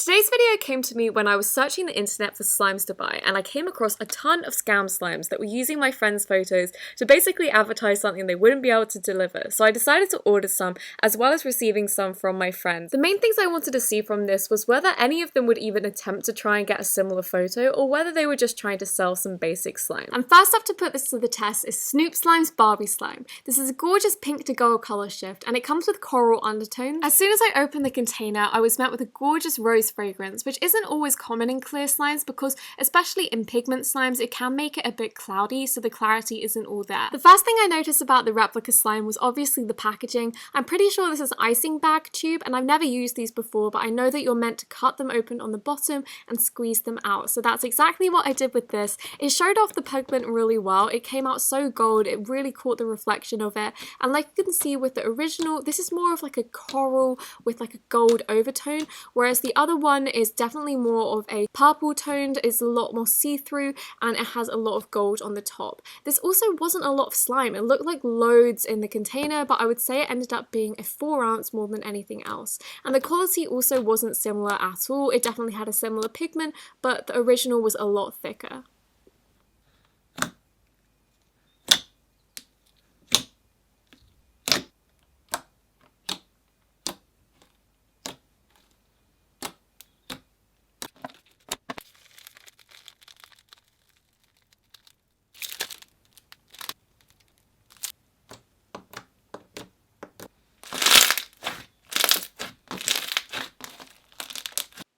Today's video came to me when I was searching the internet for slimes to buy, and I came across a ton of scam slimes that were using my friends' photos to basically advertise something they wouldn't be able to deliver. So I decided to order some, as well as receiving some from my friends. The main things I wanted to see from this was whether any of them would even attempt to try and get a similar photo, or whether they were just trying to sell some basic slime. And first up to put this to the test is Snoop Slime's Barbie Slime. This is a gorgeous pink to gold colour shift, and it comes with coral undertones. As soon as I opened the container, I was met with a gorgeous rose fragrance, which isn't always common in clear slimes because, especially in pigment slimes, it can make it a bit cloudy, so the clarity isn't all there. The first thing I noticed about the replica slime was obviously the packaging. I'm pretty sure this is icing bag tube, and I've never used these before, but I know that you're meant to cut them open on the bottom and squeeze them out, so that's exactly what I did with this. It showed off the pigment really well. It came out so gold, it really caught the reflection of it, and like you can see with the original, this is more of like a coral with like a gold overtone, whereas the other one is definitely more of a purple toned, it's a lot more see-through, and it has a lot of gold on the top. This also wasn't a lot of slime. It looked like loads in the container, but I would say it ended up being a 4 ounce more than anything else. And the quality also wasn't similar at all. It definitely had a similar pigment, but the original was a lot thicker.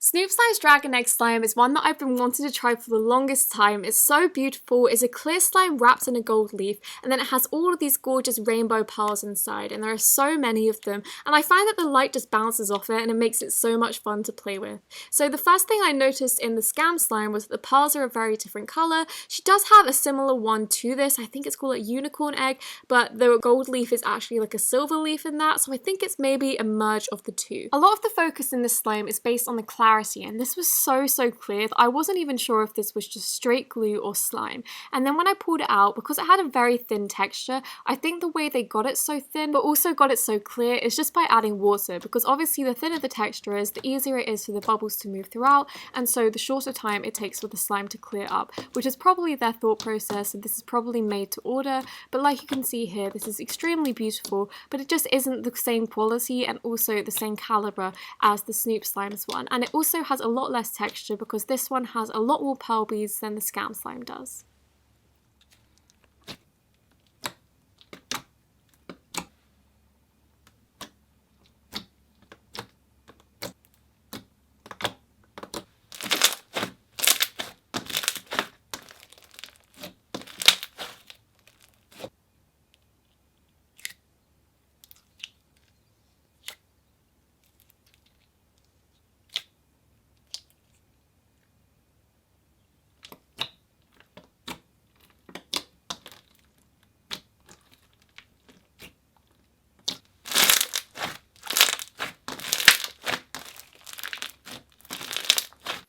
Snoop Slime's Dragon Egg Slime is one that I've been wanting to try for the longest time. It's so beautiful. It's a clear slime wrapped in a gold leaf, and then it has all of these gorgeous rainbow pearls inside, and there are so many of them, and I find that the light just bounces off it and it makes it so much fun to play with. So the first thing I noticed in the scam slime was that the pearls are a very different colour. She does have a similar one to this. I think it's called a unicorn egg, but the gold leaf is actually like a silver leaf in that, so I think it's maybe a merge of the two. A lot of the focus in this slime is based on the clarity, and this was so clear that I wasn't even sure if this was just straight glue or slime. And then when I pulled it out, because it had a very thin texture, I think the way they got it so thin but also got it so clear is just by adding water, because obviously the thinner the texture is, the easier it is for the bubbles to move throughout, and so the shorter time it takes for the slime to clear up, which is probably their thought process, and this is probably made to order. But like you can see here, this is extremely beautiful, but it just isn't the same quality and also the same caliber as the Snoop Slime's one, and it also has a lot less texture because this one has a lot more pearl beads than the scam slime does.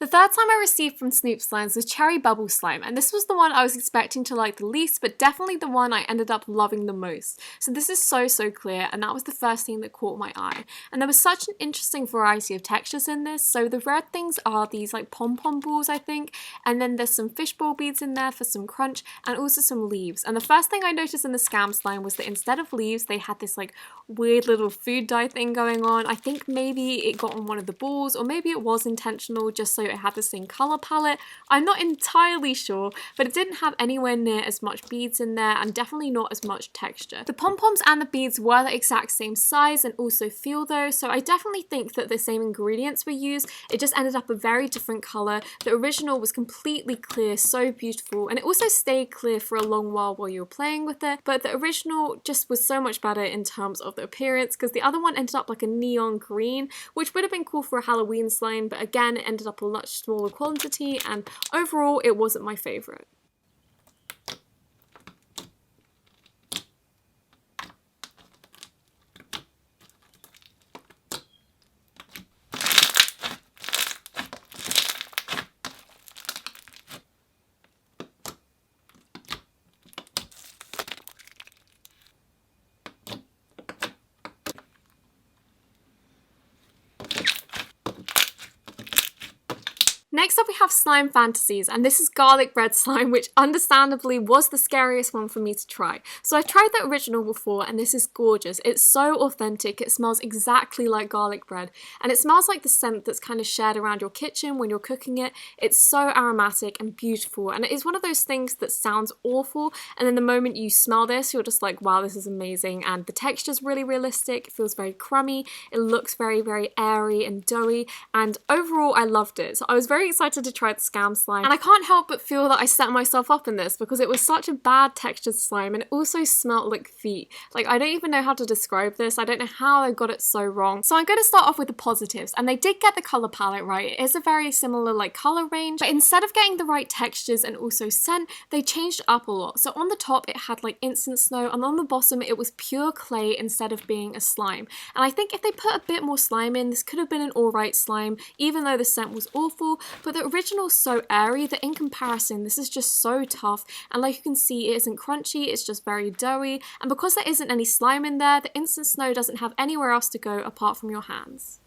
The third slime I received from Snoop Slimes was Cherry Bubble Slime, and this was the one I was expecting to like the least, but definitely the one I ended up loving the most. So this is so clear, and that was the first thing that caught my eye. And there was such an interesting variety of textures in this. So the red things are these like pom-pom balls, I think, and then there's some fishbowl beads in there for some crunch, and also some leaves. And the first thing I noticed in the scam slime was that instead of leaves, they had this like weird little food dye thing going on. I think maybe it got on one of the balls, or maybe it was intentional just so it had the same color palette. I'm not entirely sure, but it didn't have anywhere near as much beads in there, and definitely not as much texture. The pom-poms and the beads were the exact same size and also feel though, so I definitely think that the same ingredients were used. It just ended up a very different color. The original was completely clear, so beautiful, and it also stayed clear for a long while you were playing with it, but the original just was so much better in terms of the appearance, because the other one ended up like a neon green, which would have been cool for a Halloween slime, but again it ended up a much smaller quantity, and overall it wasn't my favorite. Next up we have Slime Fantasies, and this is garlic bread slime, which understandably was the scariest one for me to try. So I've tried the original before, and this is gorgeous. It's so authentic, it smells exactly like garlic bread, and it smells like the scent that's kind of shared around your kitchen when you're cooking it. It's so aromatic and beautiful, and it is one of those things that sounds awful, and then the moment you smell this, you're just like, wow, this is amazing, and the texture's really realistic, it feels very crummy, it looks very, very airy and doughy, and overall I loved it. So I was very excited to try the scam slime, and I can't help but feel that I set myself up in this because it was such a bad textured slime, and it also smelled like feet. Like, I don't even know how to describe this. I don't know how I got it so wrong. So I'm going to start off with the positives, and they did get the color palette right. It is a very similar like color range, but instead of getting the right textures and also scent, they changed it up a lot. So on the top it had like instant snow, and on the bottom it was pure clay instead of being a slime. And I think if they put a bit more slime in, this could have been an alright slime, even though the scent was awful. But the original's so airy that in comparison, this is just so tough, and like you can see, it isn't crunchy, it's just very doughy, and because there isn't any slime in there, the instant snow doesn't have anywhere else to go apart from your hands.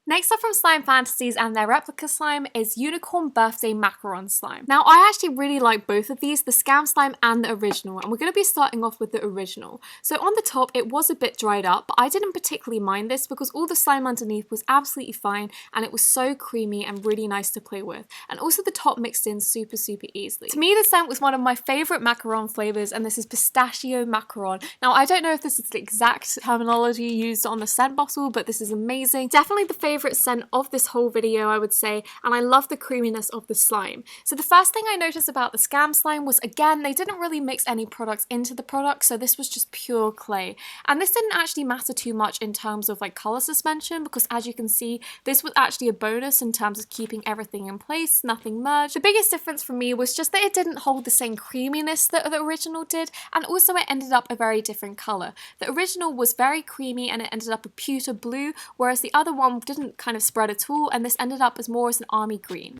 Next up from Slime Fantasies and their replica slime is Unicorn Birthday Macaron Slime. Now, I actually really like both of these, the scam slime and the original, and we're going to be starting off with the original. So on the top, it was a bit dried up, but I didn't particularly mind this because all the slime underneath was absolutely fine, and it was so creamy and really nice to play with. And also the top mixed in super, super easily. To me, the scent was one of my favourite macaron flavours, and this is pistachio macaron. Now, I don't know if this is the exact terminology used on the scent bottle, but this is amazing. Definitely the favourite scent of this whole video, I would say, and I love the creaminess of the slime. So the first thing I noticed about the scam slime was, again, they didn't really mix any products into the product, so this was just pure clay. And this didn't actually matter too much in terms of like colour suspension, because as you can see, this was actually a bonus in terms of keeping everything in place, nothing merged. The biggest difference for me was just that it didn't hold the same creaminess that the original did, and also it ended up a very different colour. The original was very creamy and it ended up a pewter blue, whereas the other one didn't kind of spread at all, and this ended up as more as an army green.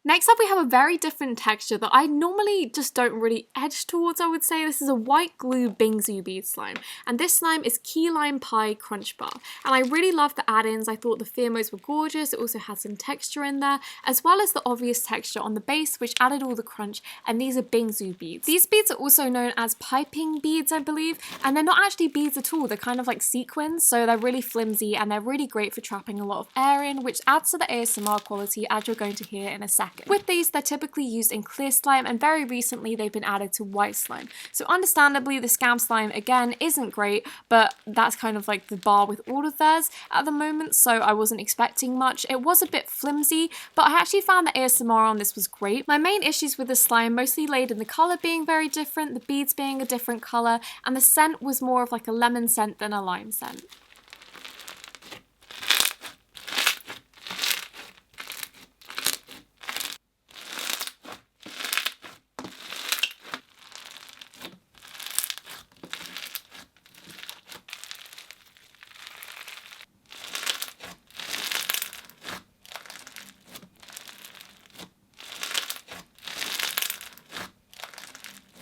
Next up, we have a very different texture that I normally just don't really edge towards, I would say. This is a white glue bingsu bead slime, and this slime is key lime pie crunch bar. And I really love the add-ins. I thought the firmos were gorgeous. It also had some texture in there, as well as the obvious texture on the base, which added all the crunch, and these are bingsu beads. These beads are also known as piping beads, I believe, and they're not actually beads at all. They're kind of like sequins, so they're really flimsy, and they're really great for trapping a lot of air in, which adds to the ASMR quality, as you're going to hear in a second. With these, they're typically used in clear slime, and very recently they've been added to white slime. So understandably, the scam slime, again, isn't great, but that's kind of like the bar with all of theirs at the moment, so I wasn't expecting much. It was a bit flimsy, but I actually found the ASMR on this was great. My main issues with the slime mostly laid in the colour being very different, the beads being a different colour, and the scent was more of like a lemon scent than a lime scent.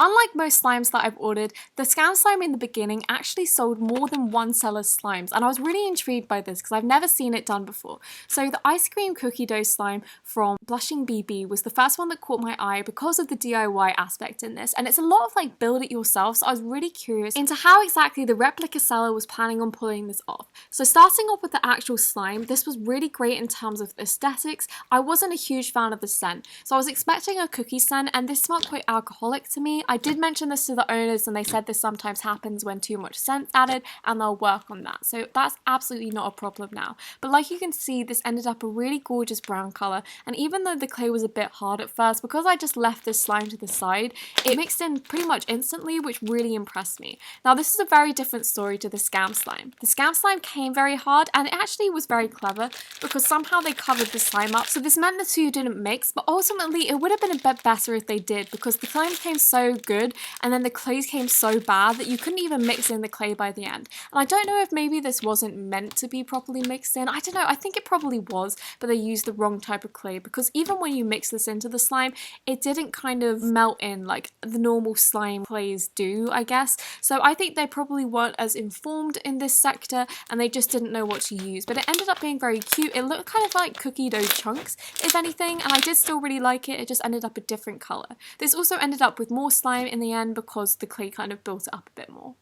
Unlike most slimes that I've ordered, the scam slime in the beginning actually sold more than one seller's slimes, and I was really intrigued by this because I've never seen it done before. So the ice cream cookie dough slime from Blushing BB was the first one that caught my eye because of the DIY aspect in this, and it's a lot of like build it yourself, so I was really curious into how exactly the replica seller was planning on pulling this off. So starting off with the actual slime, this was really great in terms of aesthetics. I wasn't a huge fan of the scent, so I was expecting a cookie scent, and this smelled quite alcoholic to me. I did mention this to the owners and they said this sometimes happens when too much scent's added, and they'll work on that, so that's absolutely not a problem now. But like you can see, this ended up a really gorgeous brown colour, and even though the clay was a bit hard at first, because I just left this slime to the side, it mixed in pretty much instantly, which really impressed me. Now this is a very different story to the scam slime. The scam slime came very hard, and it actually was very clever because somehow they covered the slime up, so this meant the two didn't mix, but ultimately it would have been a bit better if they did, because the slime came so good and then the clay came so bad that you couldn't even mix in the clay by the end. And I don't know if maybe this wasn't meant to be properly mixed in. I don't know, I think it probably was, but they used the wrong type of clay, because even when you mix this into the slime, it didn't kind of melt in like the normal slime clays do, I guess. So I think they probably weren't as informed in this sector and they just didn't know what to use, but it ended up being very cute. It looked kind of like cookie dough chunks, if anything, and I did still really like it. It just ended up a different colour. This also ended up with more slime in the end because the clay kind of built it up a bit more.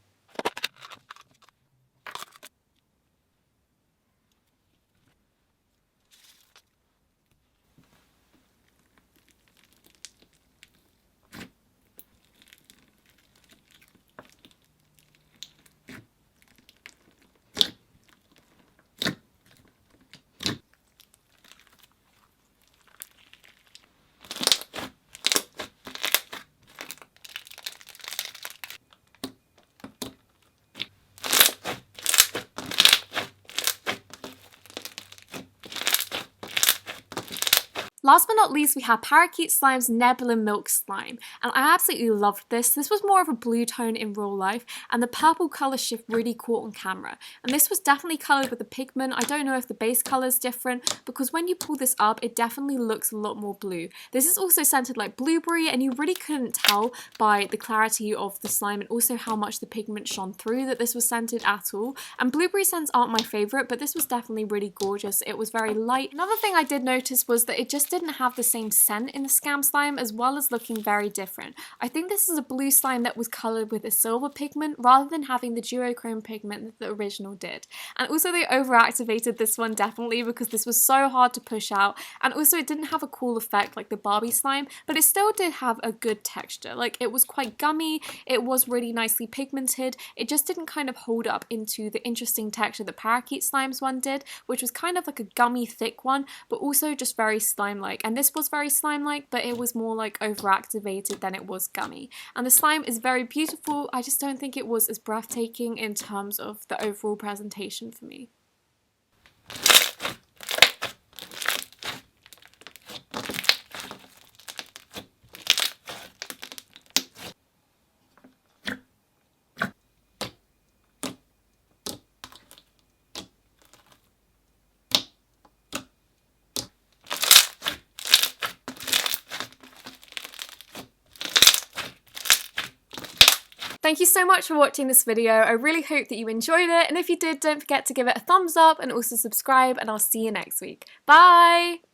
Last but not least, we have Parakeet Slime's Nebula Milk Slime, and I absolutely loved this. This was more of a blue tone in real life, and the purple colour shift really caught on camera. And this was definitely coloured with the pigment. I don't know if the base colour is different, because when you pull this up, it definitely looks a lot more blue. This is also scented like blueberry, and you really couldn't tell by the clarity of the slime and also how much the pigment shone through that this was scented at all. And blueberry scents aren't my favourite, but this was definitely really gorgeous. It was very light. Another thing I did notice was that it just didn't have the same scent in the scam slime, as well as looking very different. I think this is a blue slime that was coloured with a silver pigment rather than having the duochrome pigment that the original did. And also they overactivated this one definitely, because this was so hard to push out, and also it didn't have a cool effect like the Barbie slime, but it still did have a good texture. Like, it was quite gummy, it was really nicely pigmented, it just didn't kind of hold up into the interesting texture that Parakeet Slime's one did, which was kind of like a gummy thick one, but also just very slime-like. And this was very slime-like, but it was more like overactivated than it was gummy. And the slime is very beautiful. I just don't think it was as breathtaking in terms of the overall presentation for me. Thank you so much for watching this video. I really hope that you enjoyed it, and if you did, don't forget to give it a thumbs up and also subscribe, and I'll see you next week. Bye!